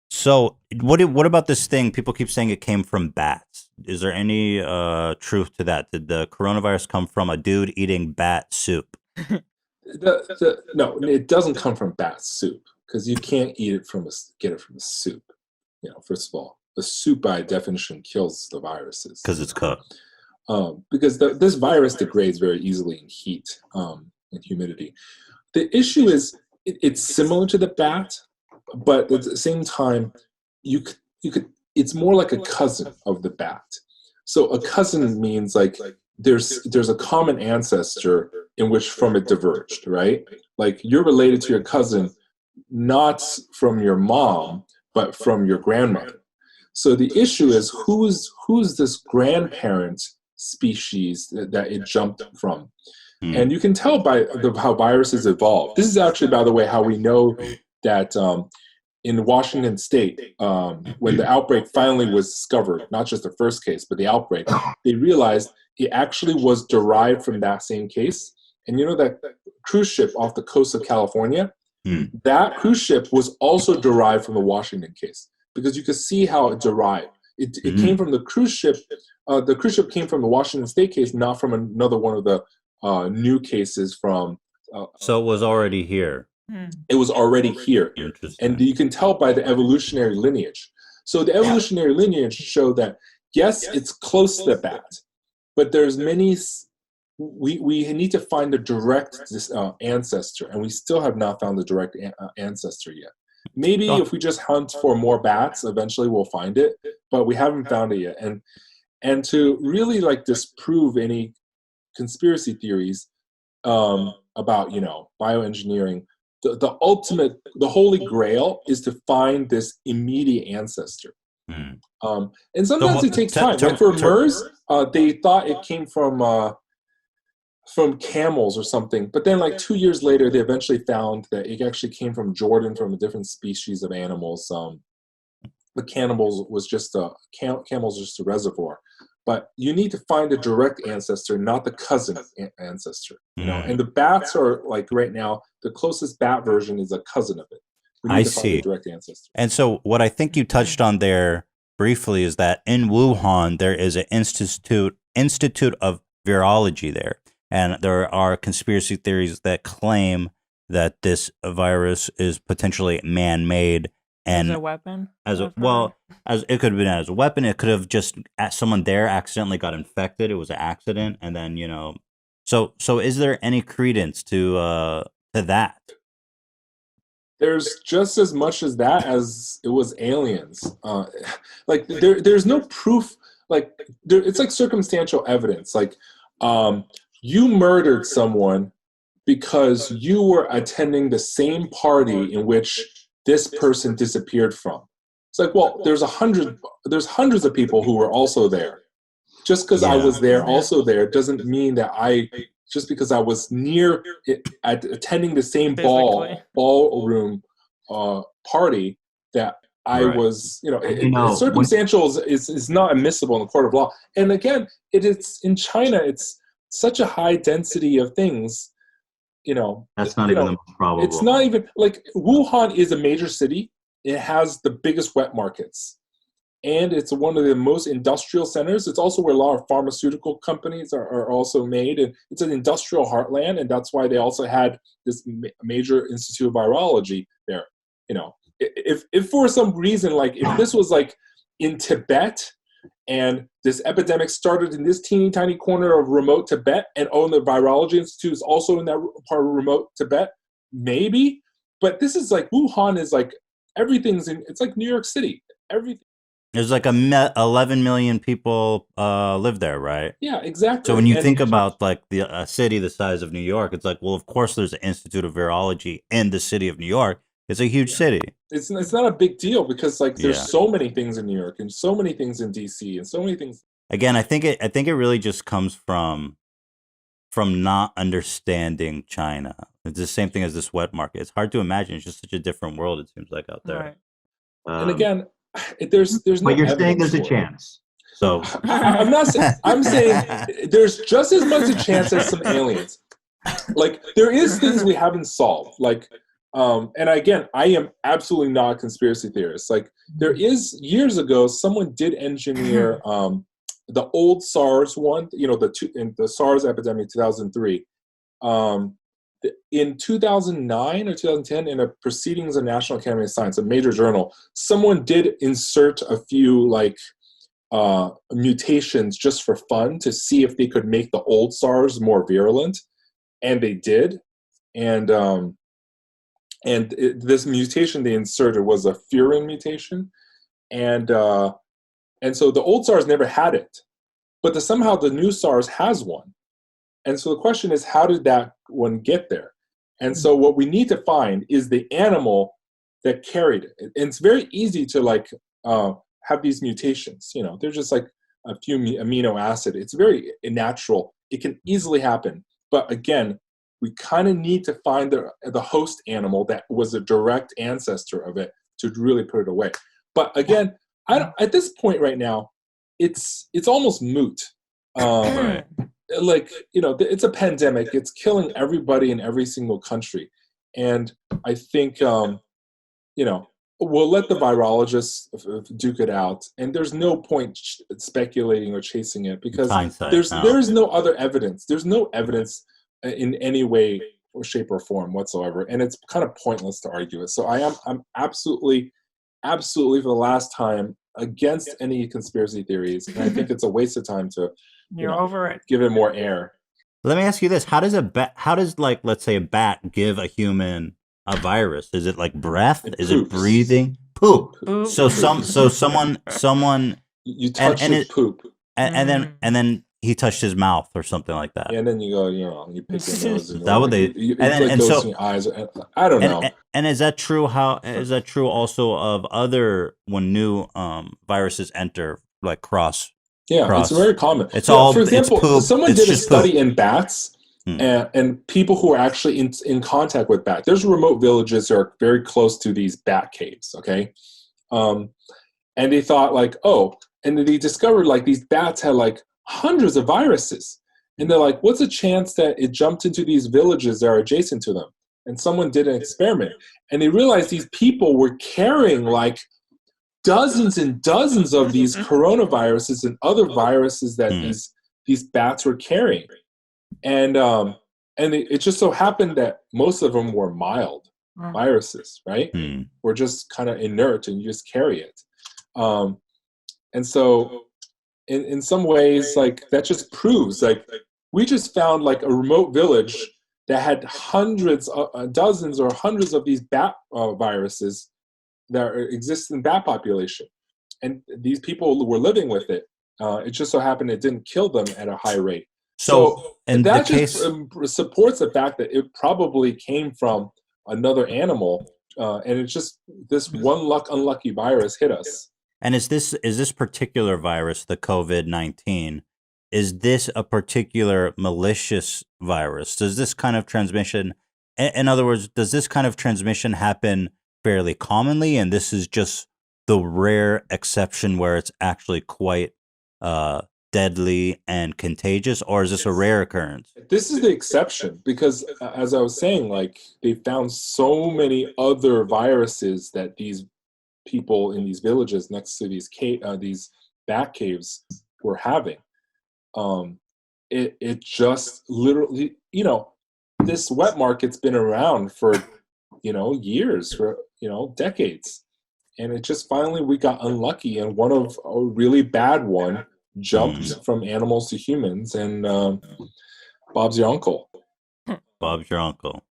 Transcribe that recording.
So what about this thing? People keep saying it came from bats. Is there any truth to that? Did the coronavirus come from a dude eating bat soup? No, it doesn't come from bat soup because you can't eat it from get it from a soup. First of all, the soup by definition kills the viruses. Because it's cooked. Because this virus degrades very easily in heat and humidity. The issue is it's similar to the bat, but at the same time, you could it's more like a cousin of the bat. So a cousin means like there's a common ancestor in which from it diverged, right? Like you're related to your cousin not from your mom, but from your grandmother. So the issue is who's this grandparent species that it jumped from. Hmm. And you can tell by how viruses evolve. This is actually, by the way, how we know that in Washington State, when the outbreak finally was discovered, not just the first case, but the outbreak, they realized it actually was derived from that same case. And you know that cruise ship off the coast of California? Hmm. That cruise ship was also derived from the Washington case because you could see how it derived. It came from the cruise ship. The cruise ship came from the Washington State case, not from another one of the new cases from. So it was already here. It was already here, Interesting. and you can tell by the evolutionary lineage. So the evolutionary lineage showed that yes, it's close to the bat, but there's many. We need to find the direct ancestor, and we still have not found the direct ancestor yet. Maybe if we just hunt for more bats, eventually we'll find it, but we haven't found it yet. And to really like disprove any conspiracy theories about bioengineering, the ultimate, the holy grail is to find this immediate ancestor. And sometimes it takes time. Like for MERS, they thought it came from camels or something, but then like 2 years later they eventually found that it actually came from Jordan, from a different species of animals. The cannibals was just camels just a reservoir, but you need to find a direct ancestor, not the cousin ancestor. And the bats are like right now the closest bat version is a cousin of it. We need to find a direct ancestor. And so what I think you touched on there briefly is that in Wuhan there is an institute of virology there. And there are conspiracy theories that claim that this virus is potentially man-made and as a weapon. As it could have been as a weapon. It could have just someone there accidentally got infected. It was an accident, and then So is there any credence to that? There's just as much as that as it was aliens. Like there's no proof. Like it's like circumstantial evidence. Like. You murdered someone because you were attending the same party in which this person disappeared from. It's like, well, there's hundreds of people who were also there. Just because I was there, also there, doesn't mean that just because I was near attending the same ballroom party, that I was, circumstantial is not admissible in the court of law. And again, it's in China, it's such a high density of things, That's not even the most probable. It's not even like Wuhan is a major city. It has the biggest wet markets, and it's one of the most industrial centers. It's also where a lot of pharmaceutical companies are also made, and it's an industrial heartland, and that's why they also had this major institute of virology there. If for some reason, like if this was like in Tibet, and this epidemic started in this teeny tiny corner of remote Tibet, and the Virology Institute is also in that part of remote Tibet, maybe. But this is like Wuhan is like it's like New York City. Everything. There's like 11 million people live there, right? Yeah, exactly. So when you think about like a city the size of New York, it's like, well, of course there's an Institute of Virology in the city of New York. It's a huge city. It's not a big deal because like there's so many things in New York and so many things in DC and so many things. Again, I think it really just comes from not understanding China. It's the same thing as this wet market. It's hard to imagine. It's just such a different world, it seems like, out there. Right. And again, there's no. But you're saying there's a chance. So I'm not saying. I'm saying there's just as much a chance as some aliens. Like there is things we haven't solved. Like And again, I am absolutely not a conspiracy theorist. Like, there is, years ago, someone did engineer the old SARS one, in the SARS epidemic 2003. In 2009 or 2010, in a Proceedings of National Academy of Science, a major journal, someone did insert a few mutations just for fun to see if they could make the old SARS more virulent, and they did. This mutation they inserted was a furin mutation, and so the old SARS never had it, but somehow the new SARS has one. And so the question is, how did that one get there? And so what we need to find is the animal that carried it. And it's very easy to have these mutations. They're just like a few amino acid. It's very natural. It can easily happen. But again, we kind of need to find the host animal that was a direct ancestor of it to really put it away. But again, at this point right now, it's almost moot. Right. It's a pandemic. It's killing everybody in every single country. And I think, we'll let the virologists duke it out. And there's no point speculating or chasing it, because there's no other evidence. There's no evidence in any way or shape or form whatsoever. And it's kind of pointless to argue it. So I'm absolutely for the last time against any conspiracy theories. And I think it's a waste of time to over it. Give it more air. Let me ask you this: how does let's say a bat give a human a virus? Is it like breath? Is it breathing? Poop. So someone you touch his poop, and then he touched his mouth or something like that. Yeah, and then you go, you pick your nose. Is that what they? And so your eyes. I don't know. And is that true? Is that true also of when new viruses enter, like cross? Yeah, it's very common. For example, someone did a study in bats, and people who are actually in contact with bats. There's remote villages that are very close to these bat caves, okay? And they thought and they discovered these bats had hundreds of viruses. And they're like, what's the chance that it jumped into these villages that are adjacent to them? And someone did an experiment, and they realized these people were carrying dozens and dozens of these coronaviruses and other viruses that these bats were carrying. And it just so happened that most of them were mild viruses, right? Or just kind of inert, and you just carry it. And so in some ways, that just proves, we just found a remote village that had dozens or hundreds of these bat viruses that exist in bat population, and these people were living with it. It just so happened it didn't kill them at a high rate. So that just supports the fact that it probably came from another animal, and it's just this one unlucky virus hit us. And is this particular virus, the COVID-19, is this a particular malicious virus? Does this kind of transmission, in other words, does this kind of transmission happen fairly commonly, and this is just the rare exception where it's actually quite deadly and contagious, or is this a rare occurrence? This is the exception, because as I was saying, they found so many other viruses that these people in these villages next to these bat caves were having. It just literally, this wet market's been around for years, for decades, and it just finally we got unlucky, and a really bad one jumped from animals to humans, and Bob's your uncle. Bob's your uncle.